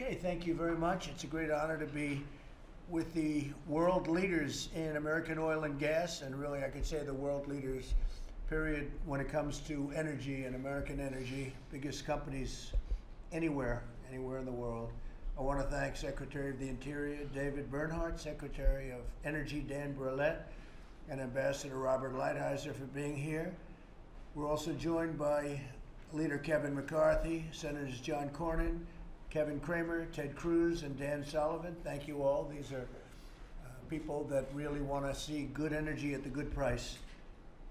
Okay, thank you very much. It's a great honor to be with the world leaders in American oil and gas, and really I could say the world leaders, period, when it comes to energy and American energy, biggest companies anywhere in the world. I want to thank Secretary of the Interior David Bernhardt, Secretary of Energy Dan Brouillette, and Ambassador Robert Lighthizer for being here. We're also joined by Leader Kevin McCarthy, Senators John Cornyn, Kevin Cramer, Ted Cruz, and Dan Sullivan. Thank you all. These are people that really want to see good energy at the good price.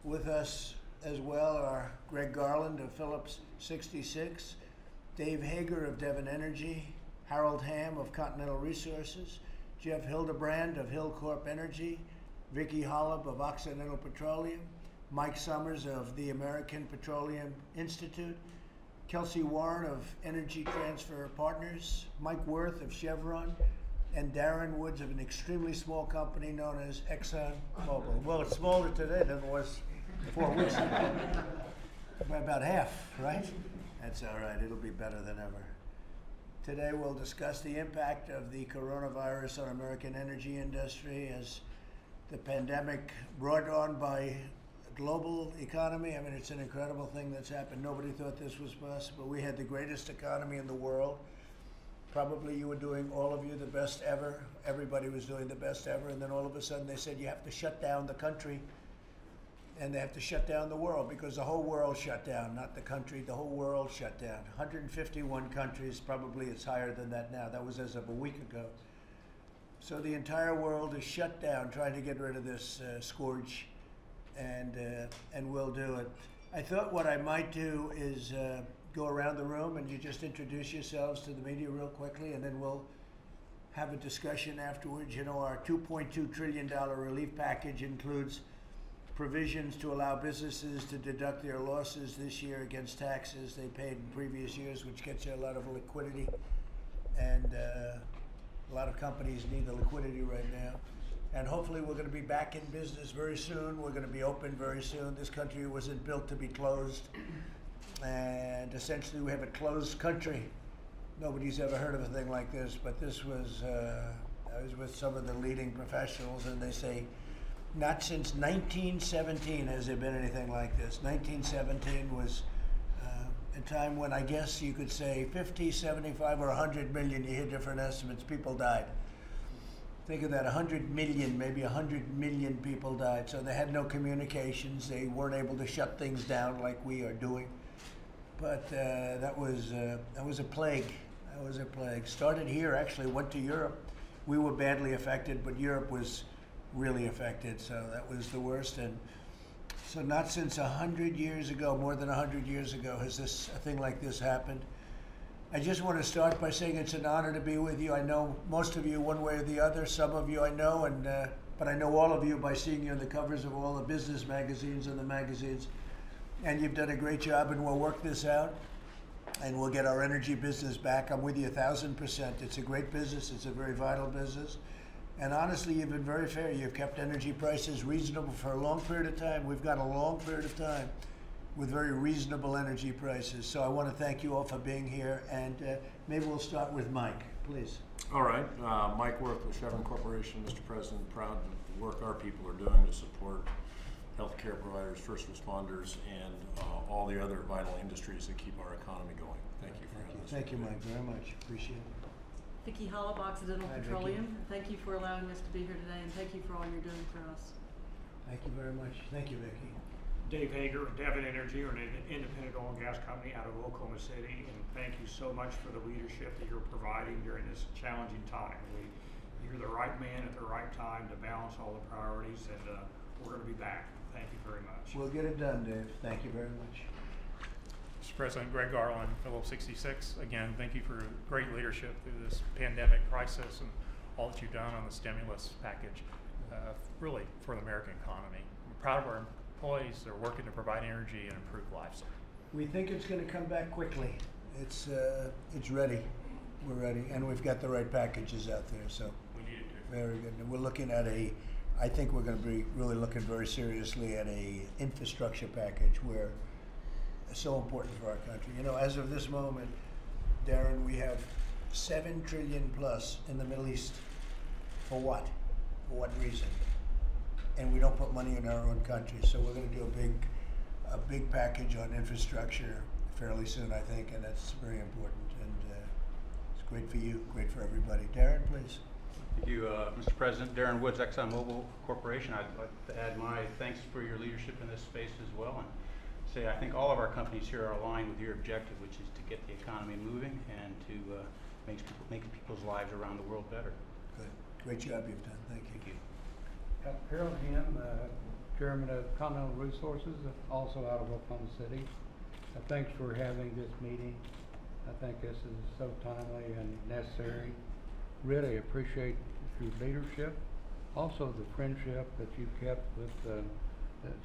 With us as well are Greg Garland of Phillips 66, Dave Hager of Devon Energy, Harold Hamm of Continental Resources, Jeff Hildebrand of Hillcorp Energy, Vicki Hollub of Occidental Petroleum, Mike Summers of the American Petroleum Institute, Kelsey Warren of Energy Transfer Partners, Mike Worth of Chevron, and Darren Woods of an extremely small company known as ExxonMobil. Well, it's smaller today than it was 4 weeks ago. By about half, right? That's all right. It'll be better than ever. Today we'll discuss the impact of the coronavirus on American energy industry as the pandemic brought on by global economy. I mean, it's an incredible thing that's happened. Nobody thought this was possible. We had the greatest economy in the world. Probably you were doing, all of you, the best ever. Everybody was doing the best ever. And then all of a sudden they said you have to shut down the country and they have to shut down the world because the whole world shut down, not the country, the whole world shut down. 151 countries, probably it's higher than that now. That was as of a week ago. So the entire world is shut down trying to get rid of this scourge. And we'll do it. I thought what I might do is go around the room and you just introduce yourselves to the media real quickly, and then we'll have a discussion afterwards. You know, our $2.2 trillion relief package includes provisions to allow businesses to deduct their losses this year against taxes they paid in previous years, which gets you a lot of liquidity. And a lot of companies need the liquidity right now. And hopefully we're going to be back in business very soon. We're going to be open very soon. This country wasn't built to be closed. And essentially we have a closed country. Nobody's ever heard of a thing like this, but this was, I was with some of the leading professionals and they say, not since 1917 has there been anything like this. 1917 was a time when I guess you could say 50, 75, or 100 million, you hear different estimates, people died. Think of that, 100 million, maybe 100 million people died. So they had no communications. They weren't able to shut things down like we are doing. But that was a plague. That was a plague. Started here, actually went to Europe. We were badly affected, but Europe was really affected. So that was the worst. And so not since 100 years ago, more than 100 years ago, has a thing like this happened. I just want to start by saying it's an honor to be with you. I know most of you one way or the other. Some of you I know, but I know all of you by seeing you on the covers of all the business magazines and the magazines. And you've done a great job, and we'll work this out, and we'll get our energy business back. I'm with you 1,000%. It's a great business. It's a very vital business. And honestly, you've been very fair. You've kept energy prices reasonable for a long period of time. We've got a long period of time with very reasonable energy prices. So I want to thank you all for being here, and maybe we'll start with Mike, please. All right, Mike Worth with Chevron Corporation. Mr. President, proud of the work our people are doing to support healthcare providers, first responders, and all the other vital industries that keep our economy going. Thank you for having us. Thank you, Mike, very much. Appreciate it. Vicki Hollub, Occidental Petroleum. Thank you for allowing us to be here today, and thank you for all you're doing for us. Thank you very much. Thank you, Vicki. Dave Hager with Devon Energy, or an independent oil and gas company out of Oklahoma City, and thank you so much for the leadership that you're providing during this challenging time. You're the right man at the right time to balance all the priorities, and we're going to be back. Thank you very much. We'll get it done, Dave. Thank you very much. Mr. President, Greg Garland, Phillips 66. Again, thank you for great leadership through this pandemic crisis and all that you've done on the stimulus package, really for the American economy. I'm proud of our employees that are working to provide energy and improve lives. We think it's going to come back quickly. It's ready. We're ready, and we've got the right packages out there. So We need it to. very good. And we're looking at I think we're going to be really looking very seriously at a infrastructure package where it's so important for our country. You know, as of this moment, Darren, we have $7 trillion plus in the Middle East. For what? For what reason? And we don't put money in our own country. So we're going to do a big package on infrastructure fairly soon, I think, and that's very important. And it's great for you, great for everybody. Darren, please. Thank you, Mr. President. Darren Woods, ExxonMobil Corporation. I'd like to add my thanks for your leadership in this space as well, and say I think all of our companies here are aligned with your objective, which is to get the economy moving and to make people's lives around the world better. Good. Great job you've done. Thank you. Thank you. Harold Hamm, Chairman of Continental Resources, also out of Oklahoma City. Thanks for having this meeting. I think this is so timely and necessary. Really appreciate your leadership. Also the friendship that you've kept with the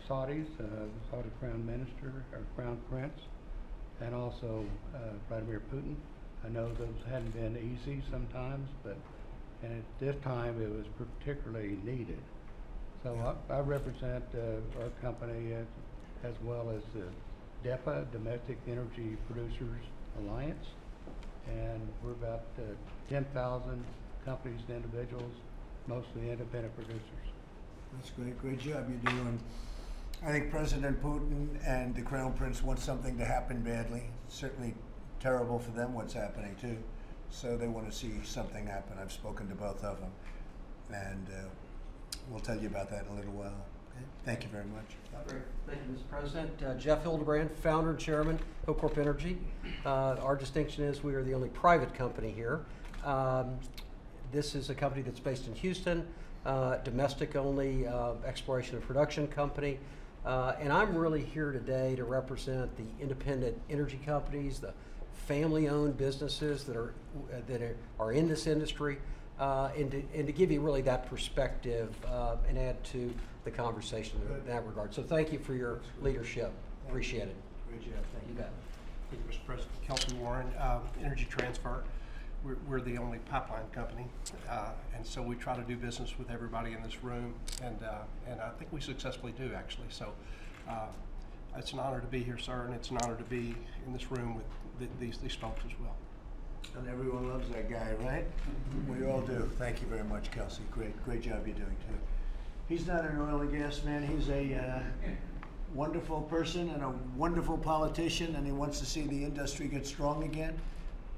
Saudis, the Saudi Crown Minister, or Crown Prince, and also Vladimir Putin. I know those hadn't been easy sometimes, and at this time it was particularly needed. So I represent our company as well as the DEPA, Domestic Energy Producers Alliance, and we're about 10,000 companies and individuals, mostly independent producers. That's great. Great job you're doing. I think President Putin and the Crown Prince want something to happen badly. It's certainly terrible for them what's happening too. So they want to see something happen. I've spoken to both of them, and we'll tell you about that in a little while. Okay? Thank you very much. Great. Thank you, Mr. President. Jeff Hildebrand, founder and chairman, Ocorp Energy. Our distinction is we are the only private company here. This is a company that's based in Houston, domestic only exploration and production company. And I'm really here today to represent the independent energy companies, the family-owned businesses that are in this industry, and to give you really that perspective and add to the conversation in that regard. So thank you for your leadership. Appreciate it. Great job. Thank you. You bet. Thank you, Mr. President. Kelton Warren, Energy Transfer. We're the only pipeline company, and so we try to do business with everybody in this room, and I think we successfully do, actually. So it's an honor to be here, sir, and it's an honor to be in this room with these folks as well. And everyone loves that guy, right? We all do. Thank you very much, Kelsey. Great job you're doing too. He's not an oil and gas man. He's a wonderful person and a wonderful politician, and he wants to see the industry get strong again.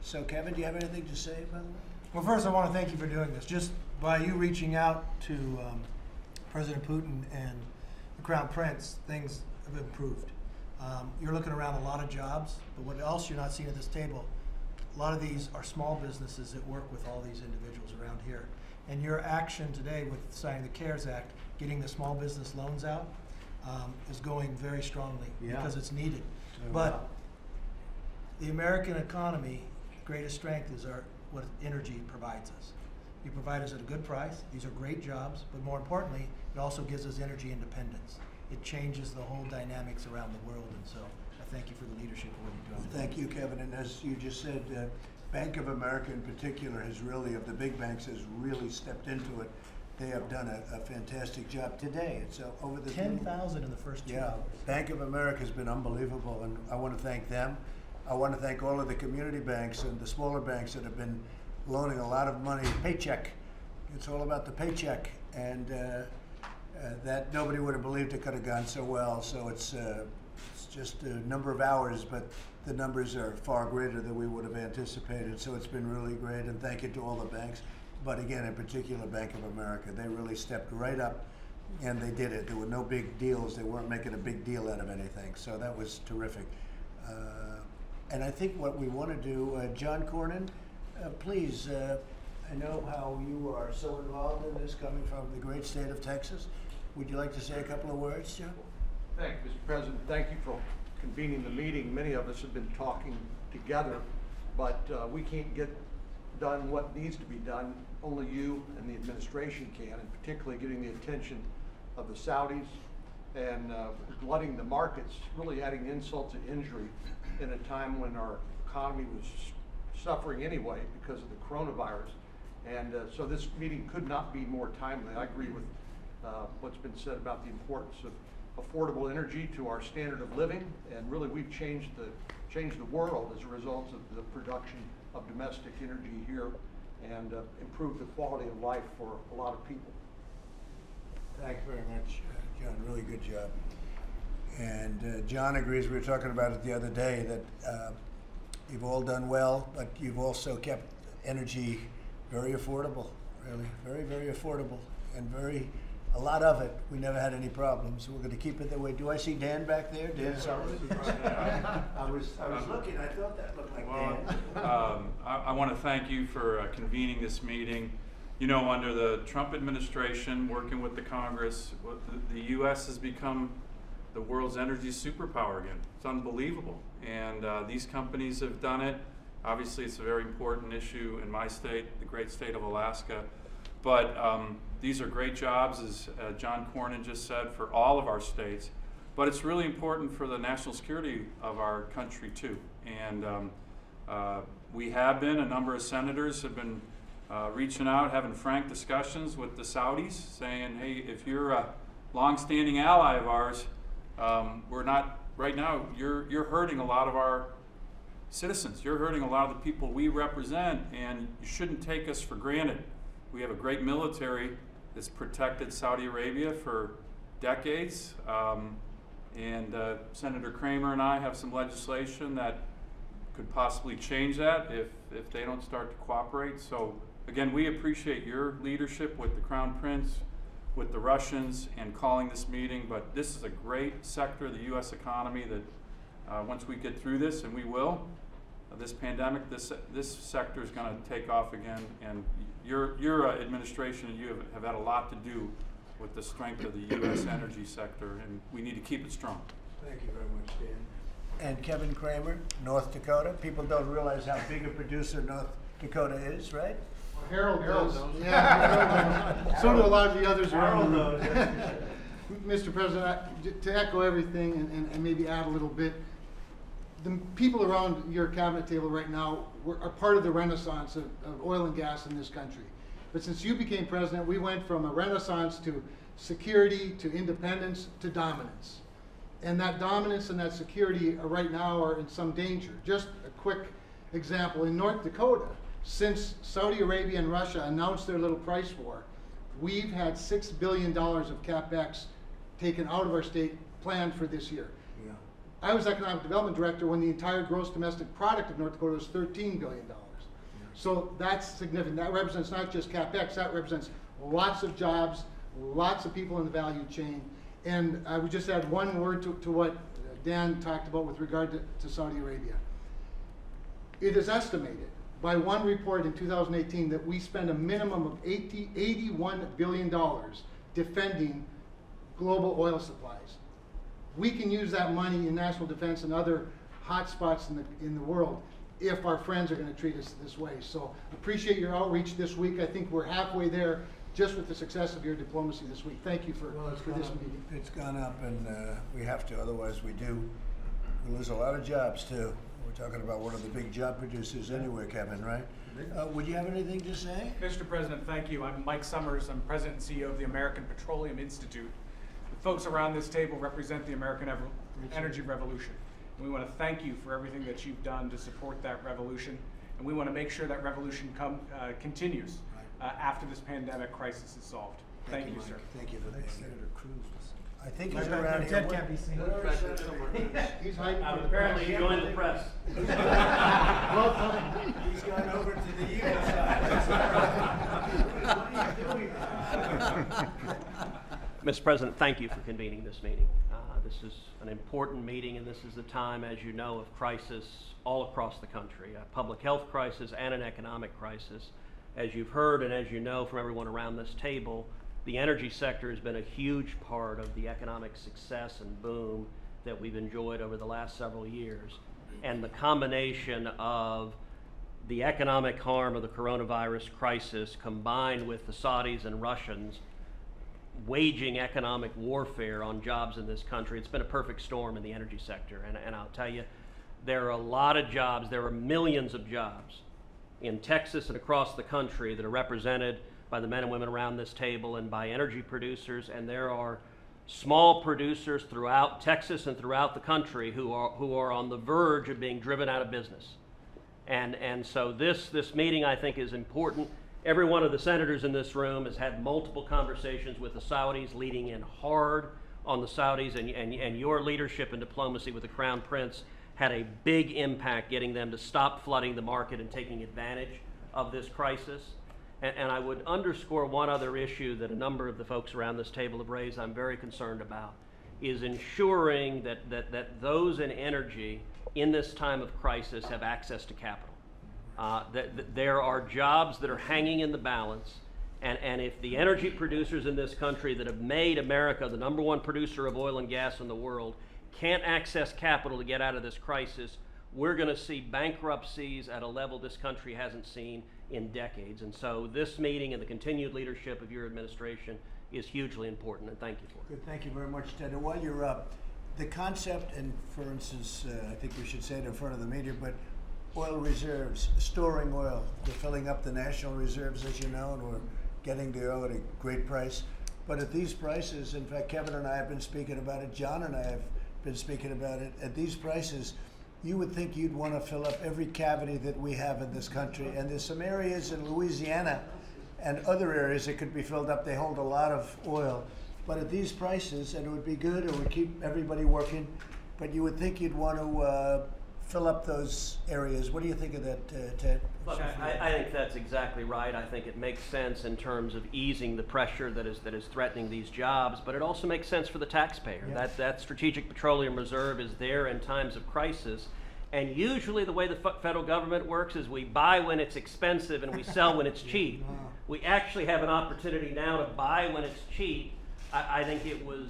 So, Kevin, do you have anything to say about that? Well, first, I want to thank you for doing this. Just by you reaching out to President Putin and the Crown Prince, things have improved. You're looking around a lot of jobs, but what else you're not seeing at this table, a lot of these are small businesses that work with all these individuals around here. And your action today with signing the CARES Act, getting the small business loans out, is going very strongly because it's needed. But the American economy, greatest strength is what energy provides us. You provide us at a good price. These are great jobs, but more importantly, it also gives us energy independence. It changes the whole dynamics around the world, and so I thank you for the leadership of what you're doing. Thank you, Kevin. And as you just said, Bank of America in particular has really, of the big banks, has really stepped into it. They have done a fantastic job today. It's over the 10,000 in the first 2 hours. Bank of America has been unbelievable, and I want to thank them. I want to thank all of the community banks and the smaller banks that have been loaning a lot of money. Paycheck. It's all about the paycheck, and that nobody would have believed it could have gone so well. So it's just a number of hours, but the numbers are far greater than we would have anticipated. So it's been really great, and thank you to all the banks. But again, in particular, Bank of America, they really stepped right up, and they did it. There were no big deals. They weren't making a big deal out of anything. So that was terrific. And I think what we want to do, John Cornyn, please, I know how you are so involved in this, coming from the great state of Texas. Would you like to say a couple of words, John? Thank you, Mr. President. Thank you for convening the meeting. Many of us have been talking together, but we can't get done what needs to be done. Only you and the administration can, and particularly getting the attention of the Saudis and flooding the markets, really adding insult to injury in a time when our economy was suffering anyway because of the coronavirus. And so this meeting could not be more timely. I agree with what's been said about the importance of affordable energy to our standard of living, and really we've changed the world as a result of the production of domestic energy here and improve the quality of life for a lot of people. Thanks very much, John. Really good job. And John agrees. We were talking about it the other day that you've all done well, but you've also kept energy very affordable. Really, very, very affordable, and a lot of it. We never had any problems. So we're going to keep it that way. Do I see Dan back there? Dan Sullivan? I was looking. I thought that looked like Dan. I want to thank you for convening this meeting. You know, under the Trump administration, working with the Congress, the U.S. has become the world's energy superpower again. It's unbelievable. And these companies have done it. Obviously, it's a very important issue in my state, the great state of Alaska. But these are great jobs, as John Cornyn just said, for all of our states. But it's really important for the national security of our country, too. And we have been, a number of senators have been reaching out, having frank discussions with the Saudis, saying, hey, if you're a longstanding ally of ours, we're not, right now, you're hurting a lot of our citizens. You're hurting a lot of the people we represent, and you shouldn't take us for granted. We have a great military that's protected Saudi Arabia for decades, and Senator Kramer and I have some legislation that could possibly change that if they don't start to cooperate. So again, we appreciate your leadership with the Crown Prince, with the Russians, and calling this meeting. But this is a great sector of the U.S. economy that once we get through this, and we will, this pandemic, this sector is going to take off again. And your administration and you have had a lot to do with the strength of the U.S. energy sector, and we need to keep it strong. Thank you very much, Dan. And Kevin Kramer, North Dakota. People don't realize how big a producer North Dakota is, right? Harold knows. Yeah, Harold knows. So do a lot of the others around. Harold knows. Mr. President, to echo everything and maybe add a little bit, the people around your cabinet table right now are part of the renaissance of oil and gas in this country. But since you became president, we went from a renaissance to security, to independence, to dominance. And that dominance and that security right now are in some danger. Just a quick example, in North Dakota, since Saudi Arabia and Russia announced their little price war, we've had $6 billion of CapEx taken out of our state planned for this year. Yeah. I was economic development director when the entire gross domestic product of North Dakota was $13 billion. Yeah. So that's significant. That represents not just CapEx, that represents lots of jobs, lots of people in the value chain. And I would just add one word to what Dan talked about with regard to Saudi Arabia. It is estimated by one report in 2018 that we spend a minimum of $81 billion defending global oil supplies. We can use that money in national defense and other hot spots in the world if our friends are going to treat us this way. So appreciate your outreach this week. I think we're halfway there just with the success of your diplomacy this week. Thank you for this meeting. It's gone up, and we have to, otherwise we lose a lot of jobs too. We're talking about one of the big job producers anywhere, Kevin, right? Would you have anything to say? Mr. President, thank you. I'm Mike Summers. I'm President and CEO of the American Petroleum Institute. The folks around this table represent the American energy revolution. And we want to thank you for everything that you've done to support that revolution. And we want to make sure that revolution continues after this pandemic crisis is solved. Thank you, sir. Thank you for that. Senator Cruz. I think he's around here. Ted can't be seen. He's hiding. Apparently he joined the press. He's gone over to the evil side. What are you doing? Mr. President, thank you for convening this meeting. This is an important meeting, and this is the time, as you know, of crisis all across the country, a public health crisis and an economic crisis. As you've heard and as you know from everyone around this table, the energy sector has been a huge part of the economic success and boom that we've enjoyed over the last several years. And the combination of the economic harm of the coronavirus crisis combined with the Saudis and Russians waging economic warfare on jobs in this country, it's been a perfect storm in the energy sector. And I'll tell you, there are a lot of jobs, there are millions of jobs in Texas and across the country that are represented by the men and women around this table and by energy producers, and there are small producers throughout Texas and throughout the country who are on the verge of being driven out of business. And so this meeting, I think, is important. Every one of the senators in this room has had multiple conversations with the Saudis, leading in hard on the Saudis, and your leadership and diplomacy with the Crown Prince had a big impact getting them to stop flooding the market and taking advantage of this crisis. And I would underscore one other issue that a number of the folks around this table have raised I'm very concerned about, is ensuring that those in energy in this time of crisis have access to capital. That there are jobs that are hanging in the balance, and if the energy producers in this country that have made America the #1 producer of oil and gas in the world can't access capital to get out of this crisis, we're going to see bankruptcies at a level this country hasn't seen in decades. And so this meeting and the continued leadership of your administration is hugely important, and thank you for it. Good, thank you very much, Ted. And while you're up, the concept, and for instance, I think we should say it in front of the media, but oil reserves, storing oil, we're filling up the national reserves, as you know, and we're getting the oil at a great price. But at these prices, in fact, Kevin and I have been speaking about it, John and I have been speaking about it, at these prices, you would think you'd want to fill up every cavity that we have in this country. And there's some areas in Louisiana and other areas that could be filled up. They hold a lot of oil. But at these prices, and it would be good, it would keep everybody working, but you would think you'd want to fill up those areas. What do you think of that, Ted? Look, I think that's exactly right. I think it makes sense in terms of easing the pressure that is threatening these jobs, but it also makes sense for the taxpayer. Yeah. That Strategic Petroleum Reserve is there in times of crisis, and usually the way the federal government works is we buy when it's expensive and we sell when it's cheap. Wow. We actually have an opportunity now to buy when it's cheap. I think it was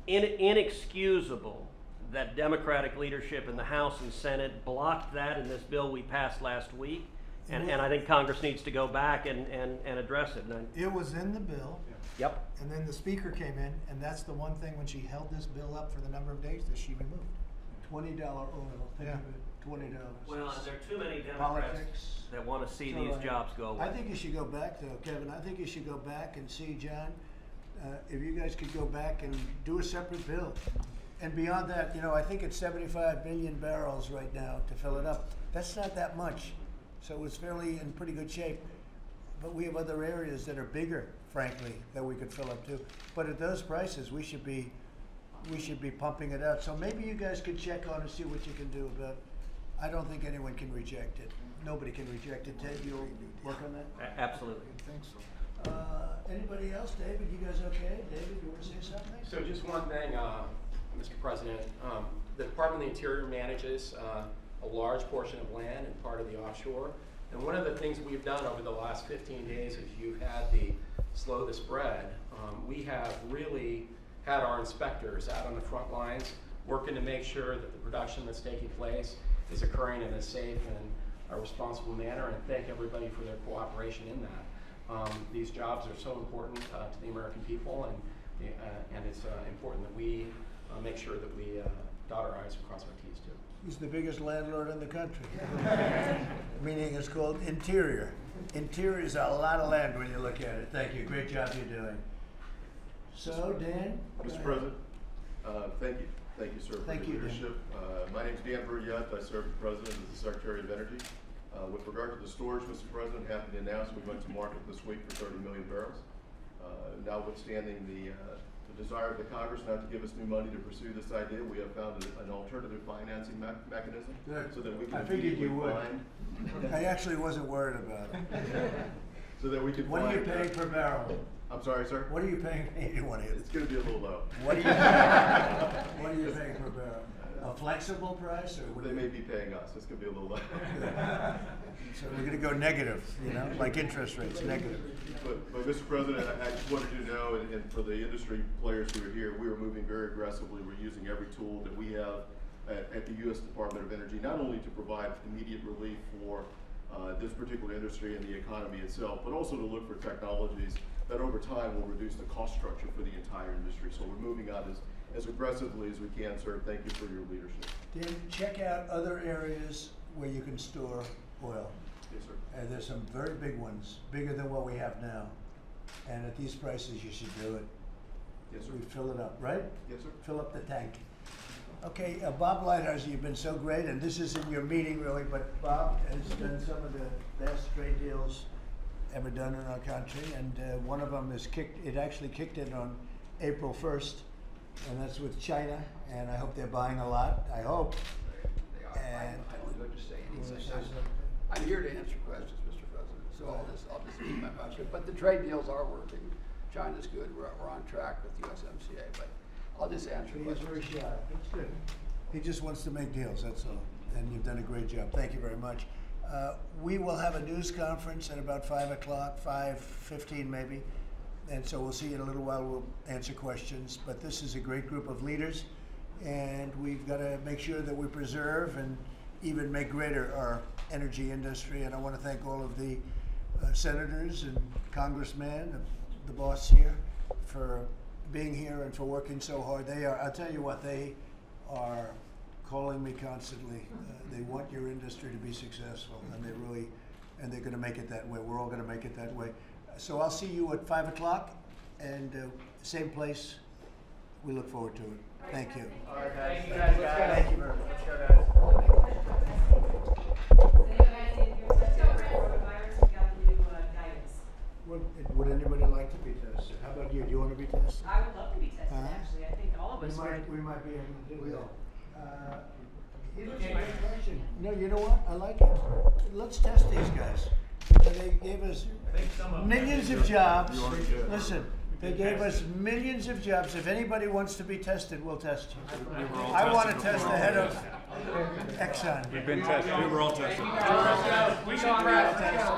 inexcusable that Democratic leadership in the House and Senate blocked that in this bill we passed last week, and I think Congress needs to go back and address it. It was in the bill. Yep. And then the speaker came in, and that's the one thing when she held this bill up for the number of days that she removed. $20 oil, think of it, $20. Well, and there are too many Democrats Politics. that want to see So, these jobs go away. I think you should go back, though, Kevin. I think you should go back and see, John, if you guys could go back and do a separate bill. And beyond that, you know, I think it's 75 million barrels right now to fill it up. That's not that much. So it's fairly in pretty good shape. But we have other areas that are bigger, frankly, that we could fill up too. But at those prices, we should be pumping it out. So maybe you guys could check on and see what you can do about. I don't think anyone can reject it. Nobody can reject it. Ted, you'll work on that? Absolutely. I think so. Anybody else? David, you guys okay? David, you want to say something? So just one thing, Mr. President, the Department of the Interior manages a large portion of land and part of the offshore. And one of the things we've done over the last 15 days, as you've had the slow the spread, we have really had our inspectors out on the front lines working to make sure that the production that's taking place is occurring in a safe and a responsible manner, and thank everybody for their cooperation in that. These jobs are so important to the American people, and it's important that we make sure that we dot our I's and cross our T's too. He's the biggest landlord in the country. Meaning it's called Interior. Interior is a lot of land when you look at it. Thank you. Great job you're doing. So, Dan? Mr. President, thank you. Thank you, sir, for Thank your you, Dan. leadership. My name is Dan Verriette. I serve the President as the Secretary of Energy. With regard to the storage, Mr. President, happy to announce we went to market this week for 30 million barrels. Notwithstanding the desire of the Congress not to give us new money to pursue this idea, we have found an alternative financing mechanism so that we can I figured you would. find. I actually wasn't worried about it. So that we can What are you find, paying per barrel? I'm sorry, sir? What are you paying? You want to hear It's going to be a little low. What are you paying per barrel? A flexible price, or what? They may be paying us. It's going to be a little low. So we're going to go negative, you know, like interest rates, negative. But Mr. President, I just wanted you to know, and for the industry players who are here, we are moving very aggressively. We're using every tool that we have at the U.S. Department of Energy, not only to provide immediate relief for this particular industry and the economy itself, but also to look for technologies that over time will reduce the cost structure for the entire industry. So we're moving on as aggressively as we can, sir. Thank you for your leadership. Dan, check out other areas where you can store oil. Yes, sir. And there's some very big ones, bigger than what we have now. And at these prices, you should do it. Yes, sir. We fill it up, right? Yes, sir. Fill up the tank. Okay, Bob Lighthizer, you've been so great, and this isn't your meeting really, but Bob has done some of the best trade deals ever done in our country, and one of them is actually kicked in on April 1st, and that's with China, and I hope they're buying a lot, I hope. I don't know to say anything. I'm here to answer questions, Mr. President, so I'll just keep my mouth shut. But the trade deals are working. China's good. We're on track with USMCA, but I'll just answer He's questions. very shy. That's good. He just wants to make deals, that's all. And you've done a great job. Thank you very much. We will have a news conference at about 5 o'clock, 5:15 maybe. And so we'll see you in a little while. We'll answer questions. But this is a great group of leaders. And we've got to make sure that we preserve and even make greater our energy industry. And I want to thank all of the senators and congressmen, the boss here, for being here and for working so hard. I'll tell you what, they are calling me constantly. They want your industry to be successful, and they're going to make it that way. We're all going to make it that way. So I'll see you at 5 o'clock, and same place. We look forward to it. Thank you. All right, guys. Thank you, guys. Thank you very much. Let's go, guys. Would anybody like to be tested? How about you? Do you want to be tested? I would love to be tested, actually. I think all of us would. We might be able to do that. Here's a great question. No, you know what? I like it. Let's test these guys. They gave us millions of jobs. Listen, they gave us millions of jobs. If anybody wants to be tested, we'll test you. I want to test the head of Exxon. We've been tested. We were all tested. We should practice.